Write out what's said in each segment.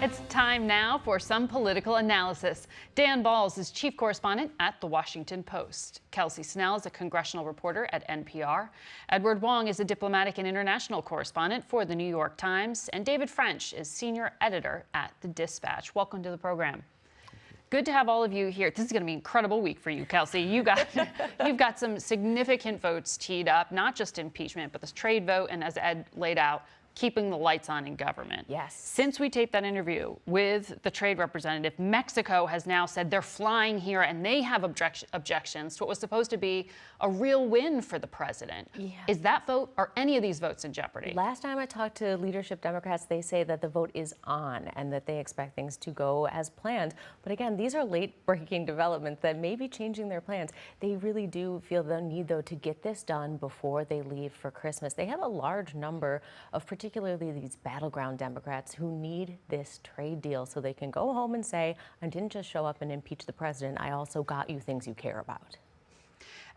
It's time now for some political analysis. Dan Balls is chief correspondent at The Washington Post. Kelsey Snell is a congressional reporter at NPR. Edward Wong is a diplomatic and international correspondent for The New York Times. And David French is senior editor at The Dispatch. Welcome to the program. Good to have all of you here. This is going to be an incredible week for you, Kelsey. You've got some significant votes teed up, not just impeachment, but this trade vote, and as Ed laid out, keeping the lights on in government. Yes. Since we taped that interview with the trade representative, Mexico has now said they're flying here and they have objections to what was supposed to be a real win for the president. Yeah. Is that vote, or any of these votes in jeopardy? Last time I talked to leadership Democrats, they say that the vote is on and that they expect things to go as planned. But again, these are late-breaking developments that may be changing their plans. They really do feel the need, though, to get this done before they leave for Christmas. They have a large number of particularly these battleground Democrats who need this trade deal so they can go home and say, I didn't just show up and impeach the president, I also got you things you care about.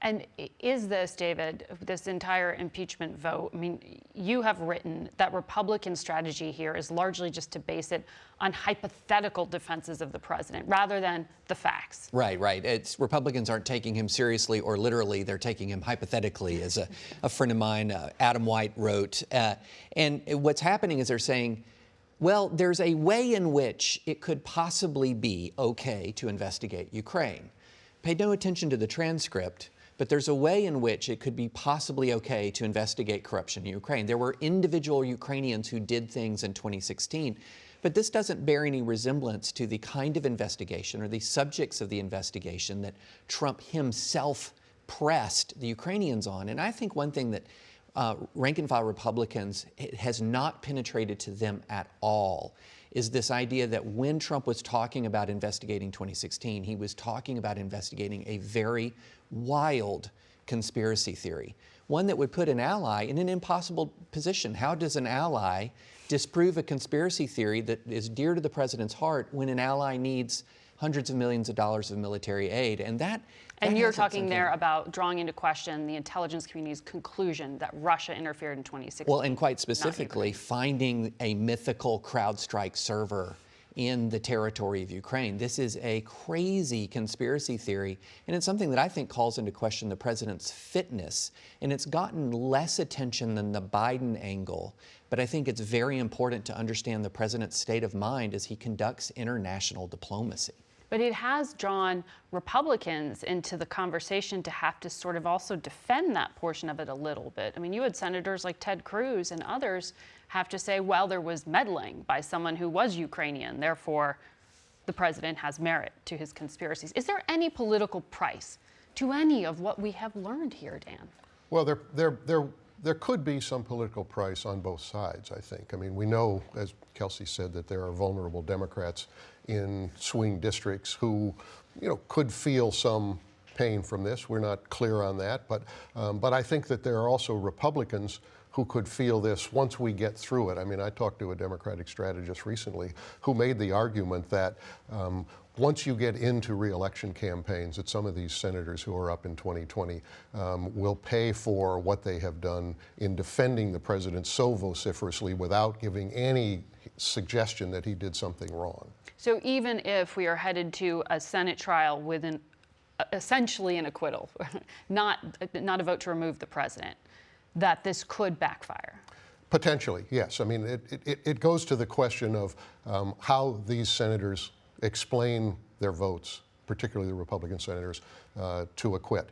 And is this, David, this entire impeachment vote, I mean, you have written that Republican strategy here is largely just to base it on hypothetical defenses of the president rather than the facts. Right. It's Republicans aren't taking him seriously or literally, they're taking him hypothetically, as a friend of mine, Adam White, wrote. And what's happening is they're saying, well, there's a way in which it could possibly be okay to investigate Ukraine. Pay no attention to the transcript. But there's a way in which it could be possibly okay to investigate corruption in Ukraine. There were individual Ukrainians who did things in 2016, but this doesn't bear any resemblance to the kind of investigation or the subjects of the investigation that Trump himself pressed the Ukrainians on. And I think one thing that rank-and-file Republicans has not penetrated to them at all is this idea that when Trump was talking about investigating 2016, he was talking about investigating a very wild conspiracy theory, one that would put an ally in an impossible position. How does an ally disprove a conspiracy theory that is dear to the president's heart when an ally needs hundreds of millions of dollars of military aid? And you're talking there about drawing into question the intelligence community's conclusion that Russia interfered in 2016. Well, and quite specifically, finding a mythical CrowdStrike server in the territory of Ukraine. This is a crazy conspiracy theory, and it's something that I think calls into question the president's fitness. And it's gotten less attention than the Biden angle, but I think it's very important to understand the president's state of mind as he conducts international diplomacy. But it has drawn Republicans into the conversation to have to sort of also defend that portion of it a little bit. I mean, you had senators like Ted Cruz and others have to say, well, there was meddling by someone who was Ukrainian, therefore the president has merit to his conspiracies. Is there any political price to any of what we have learned here, Dan? Well, there could be some political price on both sides, I think. I mean, we know, as Kelsey said, that there are vulnerable Democrats in swing districts who, could feel some pain from this. We're not clear on that, but I think that there are also Republicans who could feel this once we get through it. I mean, I talked to a Democratic strategist recently who made the argument that once you get into re-election campaigns, that some of these senators who are up in 2020 will pay for what they have done in defending the president so vociferously without giving any suggestion that he did something wrong. So even if we are headed to a Senate trial with essentially an acquittal, not a vote to remove the president, that this could backfire? Potentially, yes. I mean, it goes to the question of how these senators explain their votes, particularly the Republican senators, to acquit.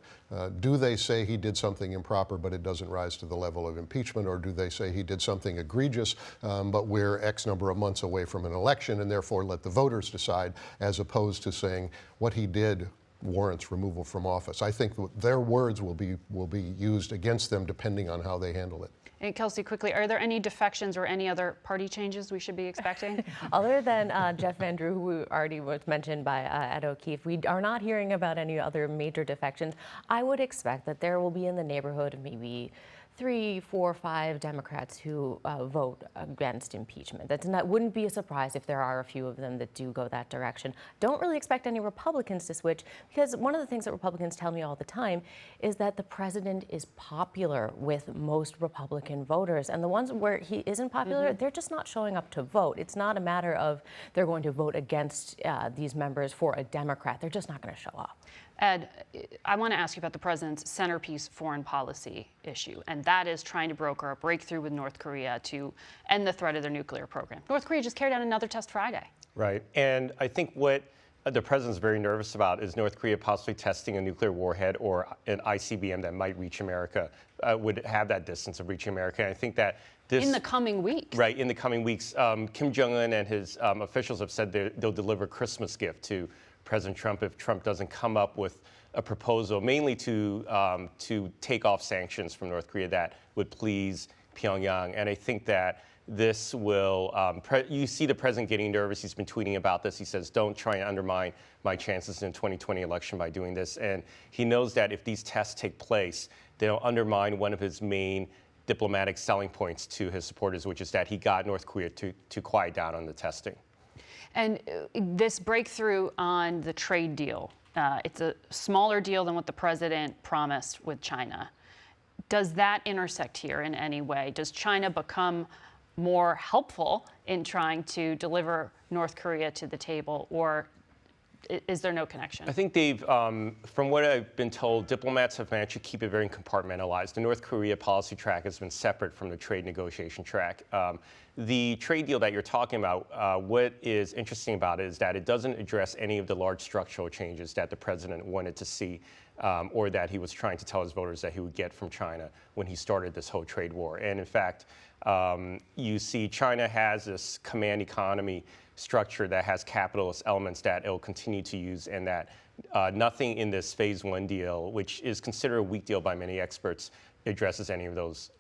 Do they say he did something improper but it doesn't rise to the level of impeachment, or do they say he did something egregious but we're X number of months away from an election and therefore let the voters decide, as opposed to saying what he did warrants removal from office? I think their words will be used against them depending on how they handle it. And Kelsey, quickly, are there any defections or any other party changes we should be expecting? Other than Jeff Van Drew, who already was mentioned by Ed O'Keefe, we are not hearing about any other major defections. I would expect that there will be in the neighborhood of maybe 3, 4, 5 Democrats who vote against impeachment. That wouldn't be a surprise if there are a few of them that do go that direction. Don't really expect any Republicans to switch, because one of the things that Republicans tell me all the time is that the president is popular with most Republican voters, and the ones where he isn't popular, they're just not showing up to vote. It's not a matter of they're going to vote against these members for a Democrat. They're just not going to show up. Ed, I want to ask you about the president's centerpiece foreign policy issue, and that is trying to broker a breakthrough with North Korea to end the threat of their nuclear program. North Korea just carried out another test Friday. Right, and I think what the president's very nervous about is North Korea possibly testing a nuclear warhead or an ICBM that might reach America, would have that distance of reaching America. And I think that this— in the coming weeks. Right, in the coming weeks. Kim Jong-un and his officials have said they'll deliver a Christmas gift to President Trump if Trump doesn't come up with a proposal, mainly to take off sanctions from North Korea that would please Pyongyang. And I think that this will, you see the president getting nervous. He's been tweeting about this. He says, don't try and undermine my chances in the 2020 election by doing this. And he knows that if these tests take place, they'll undermine one of his main diplomatic selling points to his supporters, which is that he got North Korea to quiet down on the testing. And this breakthrough on the trade deal, it's a smaller deal than what the president promised with China. Does that intersect here in any way? Does China become more helpful in trying to deliver North Korea to the table, or is there no connection? I think they've, from what I've been told, diplomats have managed to keep it very compartmentalized. The North Korea policy track has been separate from the trade negotiation track. The trade deal that you're talking about, what is interesting about it is that it doesn't address any of the large structural changes that the president wanted to see, or that he was trying to tell his voters that he would get from China when he started this whole trade war. And in fact, you see China has this command economy structure that has capitalist elements that it'll continue to use, and that nothing in this phase one deal, which is considered a weak deal by many experts, addresses any of those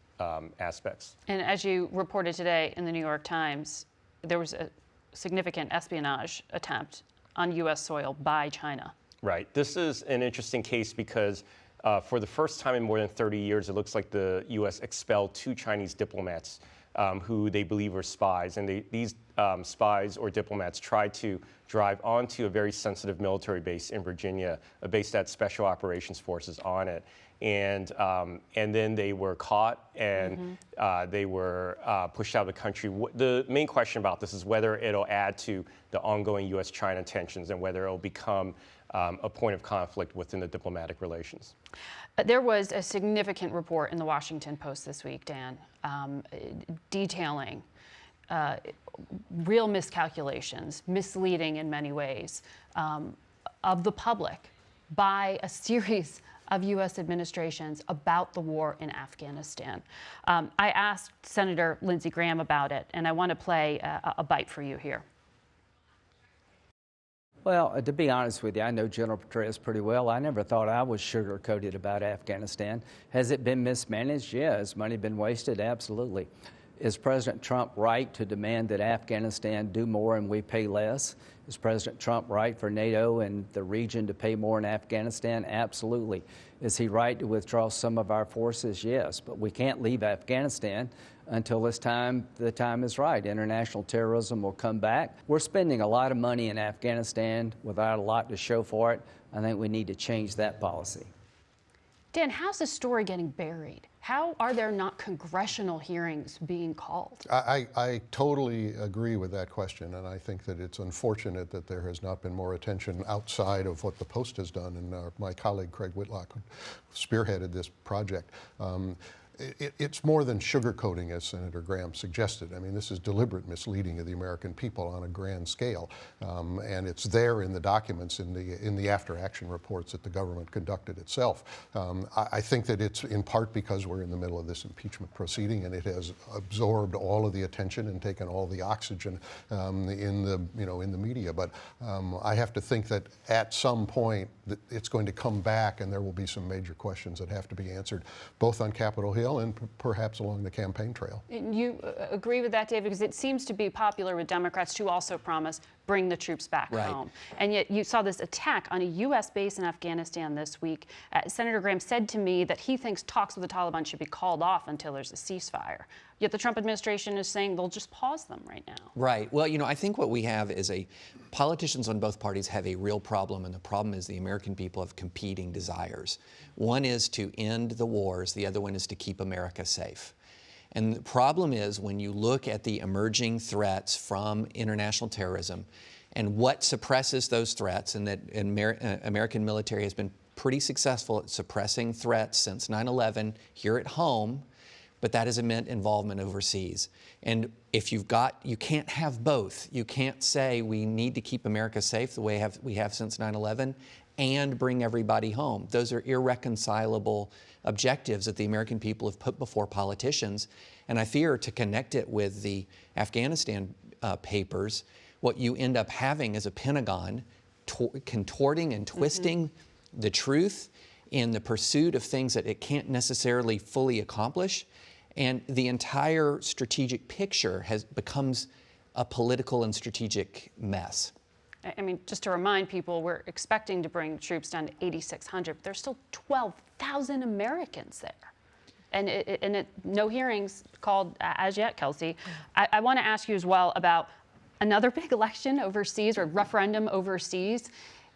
aspects. And as you reported today in the New York Times, there was a significant espionage attempt on U.S. soil by China. Right. This is an interesting case because for the first time in more than 30 years, it looks like the U.S. expelled 2 Chinese diplomats who they believe were spies. And these spies or diplomats tried to drive onto a very sensitive military base in Virginia, a base that had special operations forces on it. And then they were caught and they were pushed out of the country. The main question about this is whether it'll add to the ongoing U.S.-China tensions and whether it'll become a point of conflict within the diplomatic relations. There was a significant report in the Washington Post this week, Dan, detailing real miscalculations, misleading in many ways, of the public by a series of U.S. administrations about the war in Afghanistan. I asked Senator Lindsey Graham about it, and I want to play a bite for you here. Well, to be honest with you, I know General Petraeus pretty well. I never thought I was sugar-coated about Afghanistan. Has it been mismanaged? Yeah. Has money been wasted? Absolutely. Is President Trump right to demand that Afghanistan do more and we pay less? Is President Trump right for NATO and the region to pay more in Afghanistan? Absolutely. Is he right to withdraw some of our forces? Yes. But we can't leave Afghanistan until the time is right. International terrorism will come back. We're spending a lot of money in Afghanistan without a lot to show for it. I think we need to change that policy. Dan, how's this story getting buried? How are there not congressional hearings being called? I totally agree with that question, and I think that it's unfortunate that there has not been more attention outside of what the Post has done, and my colleague Craig Whitlock spearheaded this project. It's more than sugarcoating, as Senator Graham suggested. I mean, this is deliberate misleading of the American people on a grand scale, and it's there in the documents in the after-action reports that the government conducted itself. I think that it's in part because we're in the middle of this impeachment proceeding, and it has absorbed all of the attention and taken all the oxygen in the media. But I have to think that at some point that it's going to come back, and there will be some major questions that have to be answered, both on Capitol Hill and perhaps along the campaign trail. You agree with that, David? Because it seems to be popular with Democrats to also promise bring the troops back home. And yet you saw this attack on a U.S. base in Afghanistan this week. Senator Graham said to me that he thinks talks with the Taliban should be called off until there's a ceasefire. Yet the Trump administration is saying they'll just pause them right now. Right. Well, I think what we have is politicians on both parties have a real problem, and the problem is the American people have competing desires. One is to end the wars, the other one is to keep America safe. And the problem is when you look at the emerging threats from international terrorism and what suppresses those threats, and that American military has been pretty successful at suppressing threats since 9/11 here at home, but that has meant involvement overseas. And if you can't have both. You can't say we need to keep America safe the way we have since 9/11 and bring everybody home. Those are irreconcilable objectives that the American people have put before politicians. And I fear, to connect it with the Afghanistan papers, what you end up having is a Pentagon contorting and twisting the truth in the pursuit of things that it can't necessarily fully accomplish. And the entire strategic picture becomes a political and strategic mess. I mean, just to remind people, we're expecting to bring troops down to 8,600, but there's still 12,000 Americans there. And no hearings called as yet, Kelsey. I want to ask you as well about another big election overseas, or referendum overseas.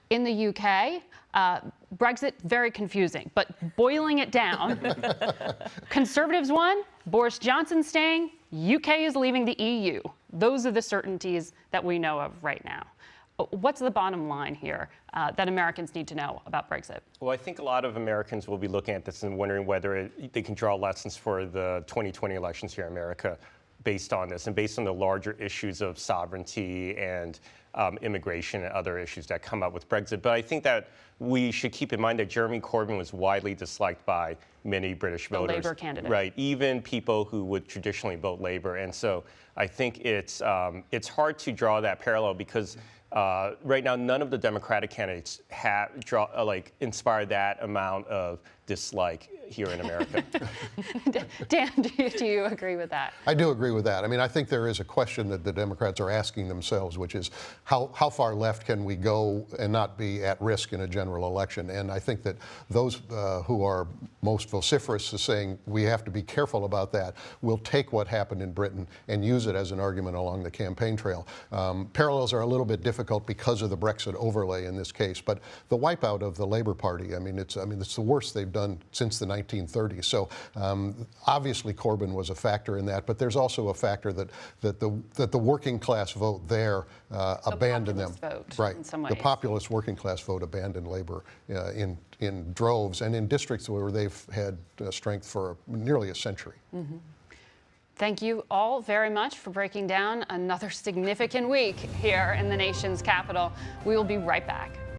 In the UK, Brexit, very confusing, but boiling it down, Conservatives won, Boris Johnson's staying, UK is leaving the EU. Those are the certainties that we know of right now. What's the bottom line here that Americans need to know about Brexit? Well, I think a lot of Americans will be looking at this and wondering whether they can draw lessons for the 2020 elections here in America based on this, and based on the larger issues of sovereignty and immigration and other issues that come up with Brexit. But I think that we should keep in mind that Jeremy Corbyn was widely disliked by many British voters. The Labour candidate. Right, even people who would traditionally vote Labour. And so I think it's hard to draw that parallel, because right now none of the Democratic candidates inspire that amount of dislike here in America. Dan, do you agree with that? I do agree with that. I mean, I think there is a question that the Democrats are asking themselves, which is how far left can we go and not be at risk in a general election? And I think that those who are most vociferous to saying we have to be careful about that will take what happened in Britain and use it as an argument along the campaign trail. Parallels are a little bit difficult because of the Brexit overlay in this case, but the wipeout of the Labour Party, it's the worst they've done since the 1930s. So obviously Corbyn was a factor in that, but there's also a factor that the working class vote there abandoned them. Vote, right. In some ways. The populist working class vote abandoned Labour in droves, and in districts where they've had strength for nearly a century. Mm-hmm. Thank you all very much for breaking down another significant week here in the nation's capital. We will be right back.